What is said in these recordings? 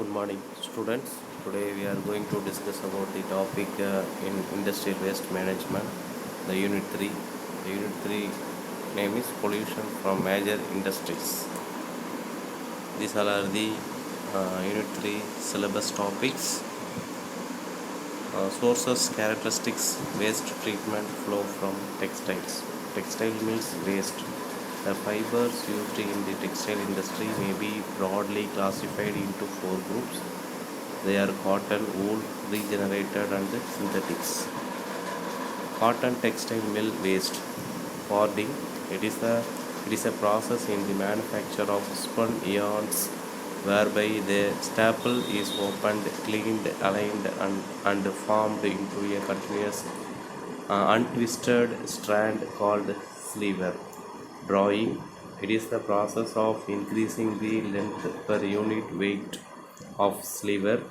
Good morning, students. Today we are going to discuss about the topic in industrial waste management, the unit 3. The unit 3 name is pollution from major industries. These all are the unit 3 syllabus topics. Sources, characteristics, waste treatment flow from textiles. Textile means waste. The fibers used in the textile industry may be broadly classified into four groups. They are cotton, wool, regenerated and synthetics. Cotton textile mill waste. Cording. It is a process in the manufacture of spun yarns whereby the staple is opened, cleaned, aligned and formed into a continuous untwisted strand called sleever. Drawing. It is the process of increasing the length per unit weight of sleever.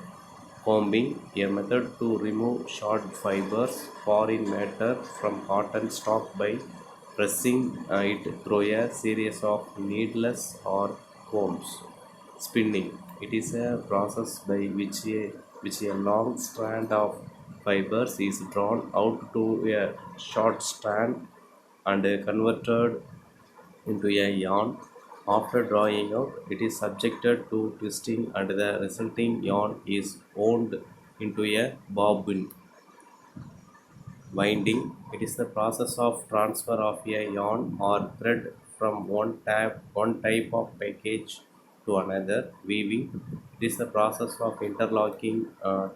Combing, a method to remove short fibers, foreign matter from cotton stock by pressing it through a series of needles or combs. Spinning, it is a process by which a long strand of fibers is drawn out to a short strand and converted into a yarn. After drawing out, it is subjected to twisting and the resulting yarn is wound into a bobbin. Winding, it is the process of transfer of a yarn or thread from one type of package to another. Weaving, it is the process of interlocking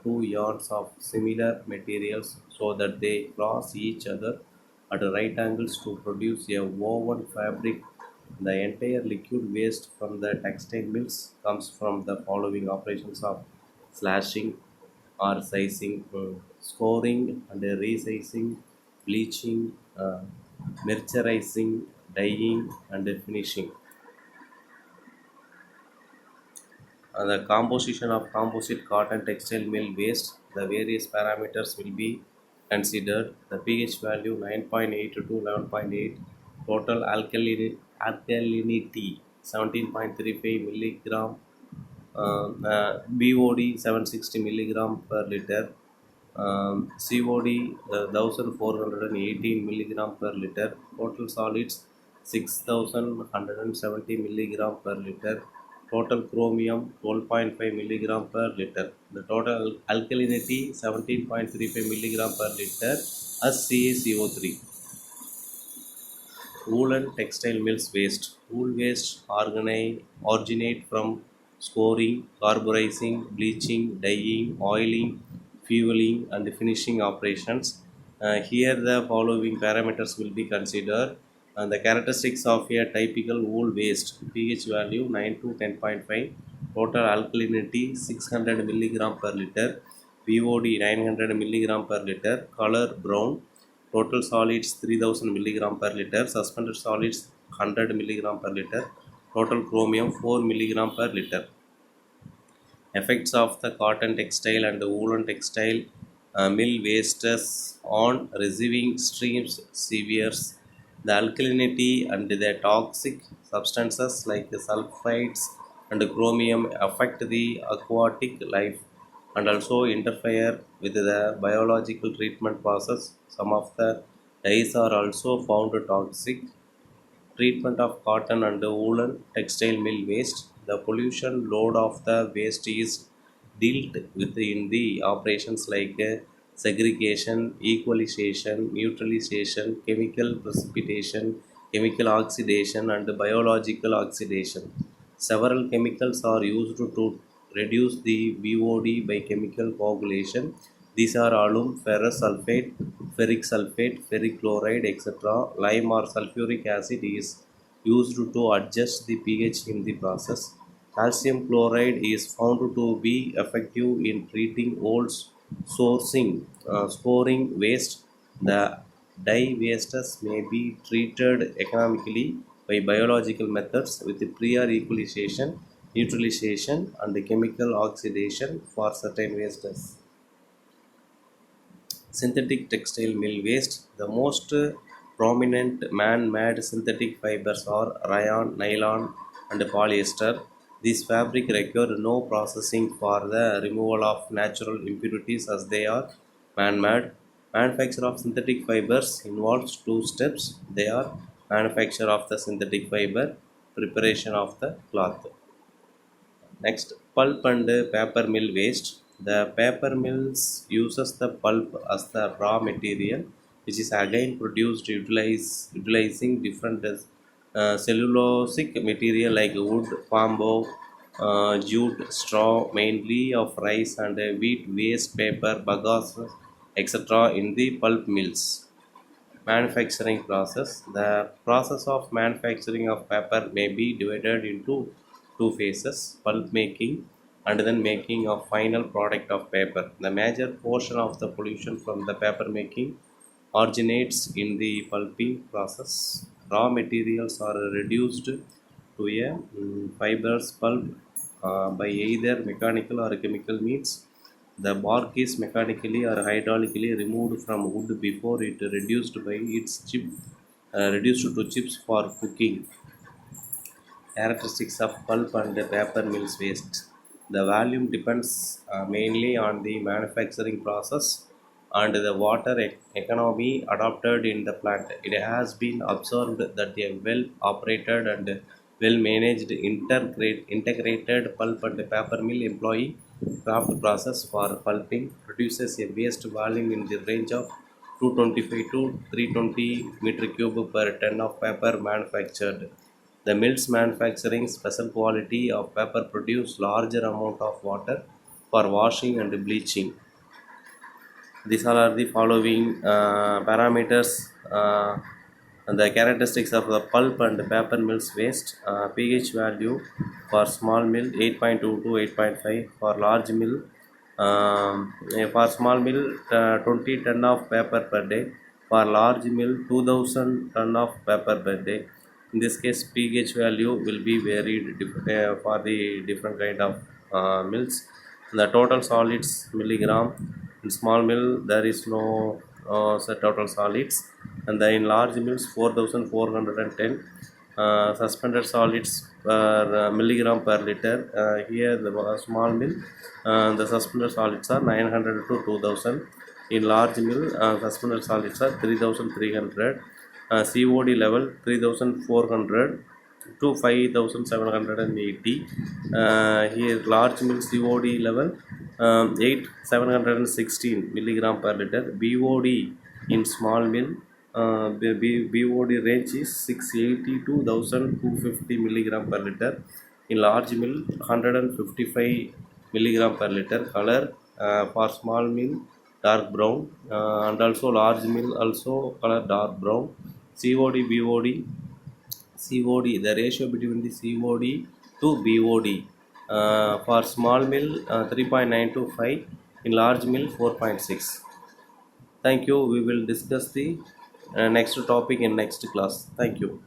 two yarns of similar materials so that they cross each other at right angles to produce a woven fabric. The entire liquid waste from the textile mills comes from the following operations of slashing or sizing, scoring and resizing, bleaching, mercerizing, dyeing and finishing. The composition of composite cotton textile mill waste, the various parameters will be considered. The pH value 9.8 to 11.8, total alkalinity 17.35 milligram, BOD 760 milligram per liter, COD 1418 milligram per liter, total solids 6170 milligram per liter, total chromium 12.5 milligram per liter. The total alkalinity 17.35 milligram per liter as CaCO3. Wool and textile mills waste. Wool waste originate from scoring, carburizing, bleaching, dyeing, oiling, fueling, and finishing operations. Here, the following parameters will be considered. The characteristics of a typical wool waste: pH value 9 to 10.5, total alkalinity 600 milligram per liter, BOD 900 milligram per liter, color brown, total solids 3000 milligram per liter, suspended solids 100 milligram per liter, total chromium 4 milligram per liter. Effects of the cotton textile and the woolen textile mill wastes on receiving streams severe. The alkalinity and the toxic substances like the sulfides and chromium affect the aquatic life and also interfere with the biological treatment process. Some of the dyes are also found toxic. Treatment of cotton and woolen textile mill waste. The pollution load of the waste is dealt with in the operations like segregation, equalization, neutralization, chemical precipitation, chemical oxidation, and biological oxidation. Several chemicals are used to reduce the BOD by chemical coagulation. These are alum, ferrous sulfate, ferric sulfate, ferric chloride, etc. Lime or sulfuric acid is used to adjust the pH in the process. Calcium chloride is found to be effective in treating old scoring waste. The dye wastes may be treated economically by biological methods with prior equalization, neutralization, and chemical oxidation for certain wastes. Synthetic textile mill waste. The most prominent man made synthetic fibers are rayon, nylon, and polyester. These fabric require no processing for the removal of natural impurities as they are man-made. Manufacture of synthetic fibers involves two steps. They are manufacture of the synthetic fiber, preparation of the cloth. Next, pulp and paper mill waste. The paper mills uses the pulp as the raw material, which is again produced utilizing different cellulosic material like wood, bamboo, jute, straw, mainly of rice and wheat waste, paper, bagasse, etc. in the pulp mills. Manufacturing process. The process of manufacturing of paper may be divided into two phases: pulp making and then making of final product of paper. The major portion of the pollution from the paper making originates in the pulping process. Raw materials are reduced to a fibrous pulp by either mechanical or chemical means. The bark is mechanically or hydraulically removed from wood before it reduced to chips for cooking. Characteristics of pulp and paper mills waste. The volume depends mainly on the manufacturing process and the water economy adopted in the plant. It has been observed that a well operated and well managed integrated pulp and paper mill employee craft process for pulping produces a waste volume in the range of 225 to 320 meter cube per ton of paper manufactured. The mills manufacturing special quality of paper produce larger amount of water for washing and bleaching. These all are the following parameters. The characteristics of the pulp and paper mills waste. pH value for small mill 8.2 to 8.5. For large mill, for small mill 20 ton of paper per day. For large mill 2000 ton of paper per day. In this case, pH value will be varied for the different kind of mills. The total solids milligram. In small mill there is no total solids, and the in large mills 4410 suspended solids per milligram per liter. Here the small mill the suspended solids are 900 to 2000. In large mill suspended solids are 3300. COD level 3400 to 5780. Here large mill COD level 8716 milligram per liter. BOD in small mill BOD range is 680 to 1250 milligram per liter. In large mill 155 milligram per liter. Color for small mill dark brown, and also large mill also color dark brown. COD BOD COD, the ratio between the COD to BOD for small mill 3.9 to 5, in large mill 4.6. Thank you. We will discuss the next topic in next class. Thank you.